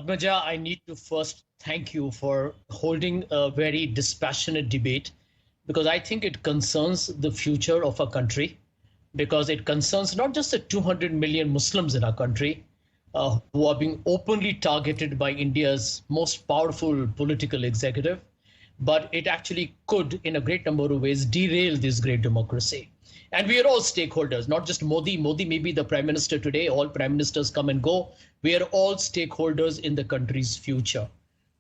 Padmaja, I need to first thank you for holding a very dispassionate debate because I think it concerns the future of our country, because it concerns not just the 200 million Muslims in our country who are being openly targeted by India's most powerful political executive, but it actually could, in a great number of ways, derail this great democracy. And we are all stakeholders, not just Modi. Modi may be the prime minister today. All prime ministers come and go. We are all stakeholders in the country's future.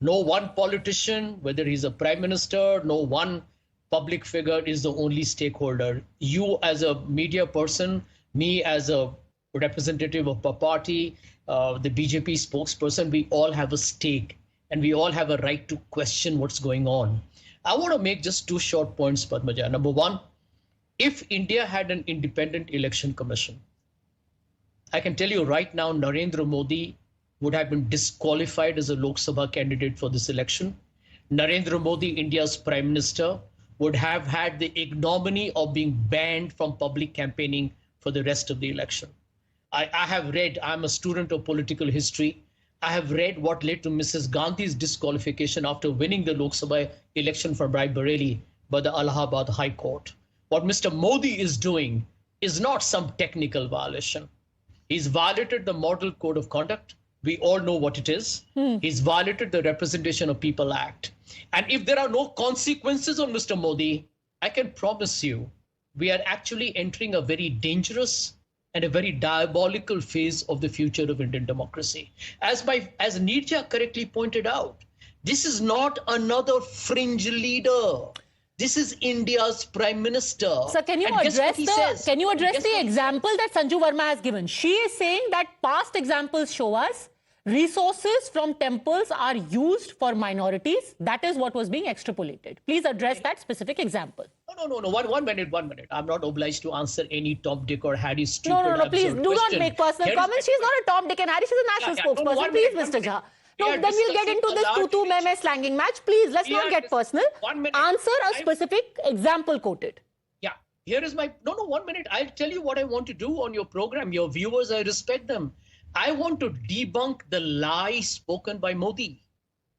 No one politician, whether he's a prime minister, no one public figure is the only stakeholder. You as a media person, me as a representative of a party, the BJP spokesperson, we all have a stake and we all have a right to question what's going on. I want to make just two short points, Padmaja. Number one, if India had an independent election commission, I can tell you right now, Narendra Modi would have been disqualified as a Lok Sabha candidate for this election. Narendra Modi, India's prime minister, would have had the ignominy of being banned from public campaigning for the rest of the election. I have read, I'm a student of political history. I have read what led to Mrs. Gandhi's disqualification after winning the Lok Sabha election from Rai Bareli by the Allahabad High Court. What Mr. Modi is doing is not some technical violation. He's violated the Model Code of Conduct. We all know what it is. He's violated the Representation of People Act. And if there are no consequences on Mr. Modi, I can promise you, we are actually entering a very dangerous and a very diabolical phase of the future of Indian democracy. As Nirja correctly pointed out, this is not another fringe leader. This is India's prime minister. So can you address the example that Sanju Verma has given? She is saying that past examples show us resources from temples are used for minorities. That is what was being extrapolated. Please address that specific example. No. One minute. I'm not obliged to answer any Tom, Dick or Harry stupid No. Please do not make personal comments. She's not a Tom, Dick and Harry. She's a national spokesperson. Please, Mr. Jha. No, then we'll get into this tutu meme slanging match. Please, let's not get personal. Answer a specific example quoted. Yeah, here is my... No, 1 minute. I'll tell you what I want to do on your program. Your viewers, I respect them. I want to debunk the lie spoken by Modi.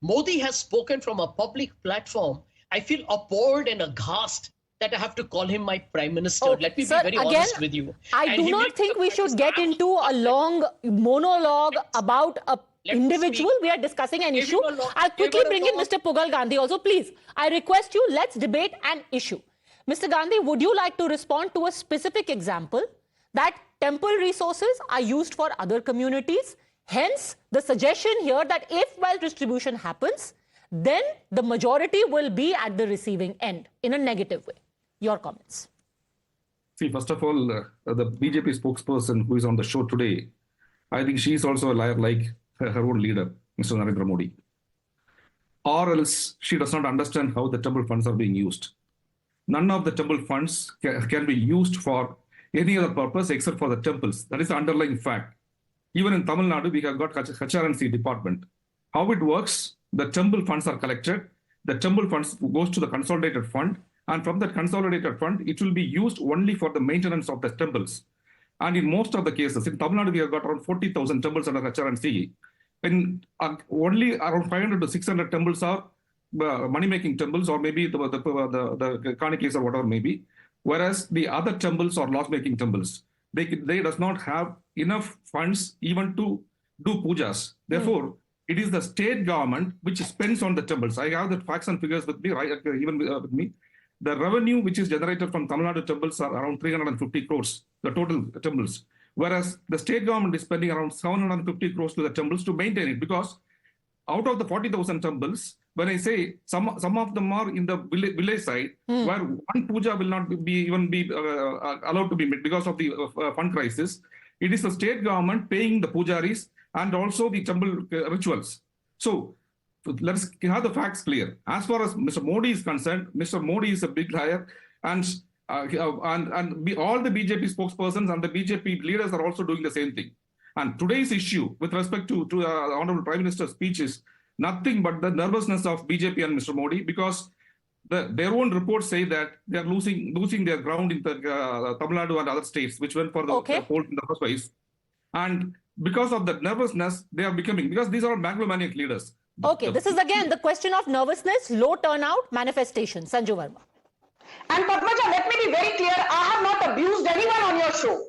Modi has spoken from a public platform. I feel appalled and aghast that I have to call him my prime minister. Oh, let me be very honest with you. I do not think we should get into a long monologue about a individual. We are discussing an issue. I'll quickly bring in Mr. Pugal Gandhi also. Please, I request you, let's debate an issue. Mr. Gandhi, would you like to respond to a specific example that temple resources are used for other communities? Hence, the suggestion here that if wealth distribution happens, then the majority will be at the receiving end in a negative way. Your comments. See, first of all, the BJP spokesperson who is on the show today, I think she is also a liar like her own leader, Mr. Narendra Modi. Or else she does not understand how the temple funds are being used. None of the temple funds can be used for any other purpose except for the temples. That is the underlying fact. Even in Tamil Nadu, we have got HRNC department. How it works, the temple funds are collected. The temple funds goes to the consolidated fund. And from that consolidated fund, it will be used only for the maintenance of the temples. And in most of the cases, in Tamil Nadu, we have got around 40,000 temples under HRNC. And only around 500 to 600 temples are money-making temples, or maybe the Kanikis or whatever maybe. Whereas the other temples are loss-making temples. They does not have enough funds even to do pujas. Therefore, it is the state government which spends on the temples. I have the facts and figures with me, right? Even with me. The revenue which is generated from Tamil Nadu temples are around 350 crores, the total temples. Whereas the state government is spending around 750 crores to the temples to maintain it, because out of the 40,000 temples, when I say some of them are in the village side, where one puja will not be allowed to be made because of the fund crisis, it is the state government paying the pujaris and also the temple rituals. So let's have the facts clear. As far as Mr. Modi is concerned, Mr. Modi is a big liar, and all the BJP spokespersons and the BJP leaders are also doing the same thing. And today's issue with respect to Honorable Prime Minister's speech is nothing but the nervousness of BJP and Mr. Modi, because their own reports say that they are losing their ground in Tamil Nadu and other states, which went for the poll in the first place. And because of that nervousness, they are becoming, because these are megalomaniac leaders. Okay, this is again the question of nervousness, low turnout, manifestation. Sanju Verma. And Padmaja, let me be very clear. I have not abused anyone on your show.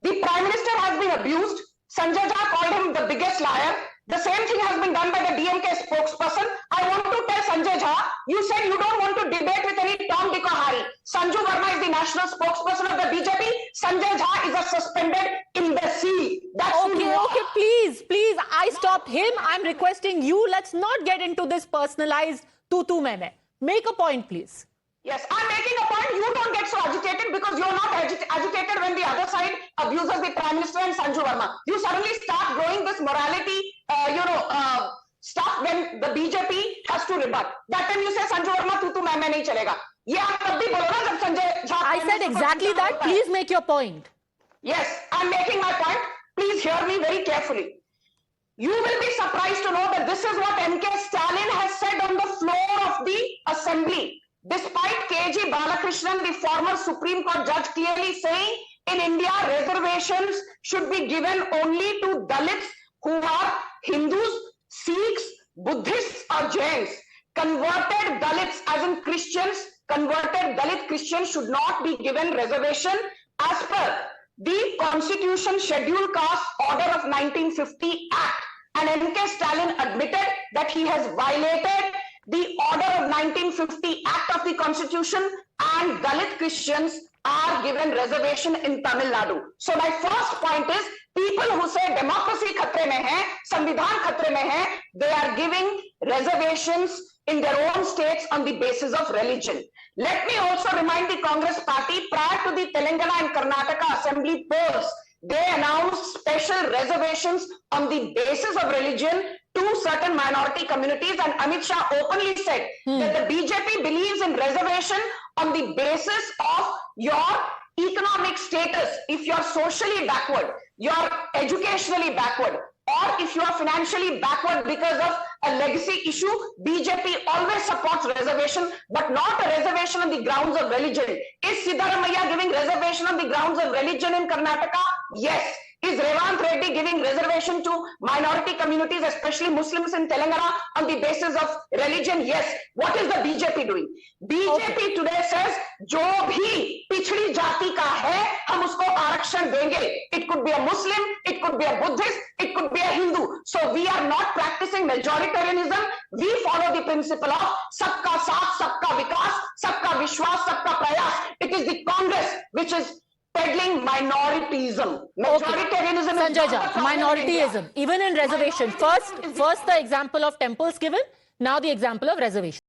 The Prime Minister has been abused. Sanjay Jha called him the biggest liar. The same thing has been done by the DMK spokesperson. I want to tell Sanjay Jha, you said you don't want to debate with any Tom, Dick or Harry. Sanju Verma is the national spokesperson of the BJP. Sanjay Jha is a suspended imbecile. That's Okay, please. I stopped him. I'm requesting you. Let's not get into this personalized tu meme. Make a point, please. Yes, I'm making a point. You don't get so agitated because you're not agitated when the other side abuses the Prime Minister and Sanju Verma. You suddenly start growing this morality, stuff when the BJP has to rebut. That time you say Sanju Verma tu main nahi chalega. Ye aap tab bhi bolo na jab Sanjay Jha. I said exactly that. Please make your point. Yes, I'm making my point. Please hear me very carefully. You will be surprised to know that this is what MK Stalin has said on the floor of the assembly. Despite KG Balakrishnan, the former Supreme Court judge, clearly saying in India reservations should be given only to Dalits who are Hindus, Sikhs, Buddhists or Jains. Converted Dalits, as in Christians, converted Dalit Christians should not be given reservation as per the Constitution Scheduled Caste Order of 1950 Act. And MK Stalin admitted that he has violated the Order of 1950 Act of the Constitution, and Dalit Christians are given reservation in Tamil Nadu. So my first point is, people who say democracy khatre mein hai, संविधान khatre mein hai, they are giving reservations in their own states on the basis of religion. Let me also remind the Congress party, prior to the Telangana and Karnataka assembly polls, they announced special reservations on the basis of religion to certain minority communities, and Amit Shah openly said that the BJP believes in reservation on the basis of your economic status. If you're socially backward, you're educationally backward, or if you are financially backward because of a legacy issue, BJP always supports reservation, but not a reservation on the grounds of religion. Is Siddaramaiah giving reservation on the grounds of religion in Karnataka? Yes. Is Revant Reddy giving reservation to minority communities, especially Muslims in Telangana, on the basis of religion? Yes. What is the BJP doing? BJP today says, जो भी पिछड़ी जाति का है, हम उसको आरक्षण देंगे. It could be a Muslim, it could be a Buddhist, it could be a Hindu. So we are not practicing majoritarianism. We follow the principle of सबका साथ, सबका विकास, सबका विश्वास, सबका प्रयास. It is the Congress which is peddling minorityism. Majoritarianism is Sanjay Jha, minorityism, even in reservation. First the example of temples given, now the example of reservation.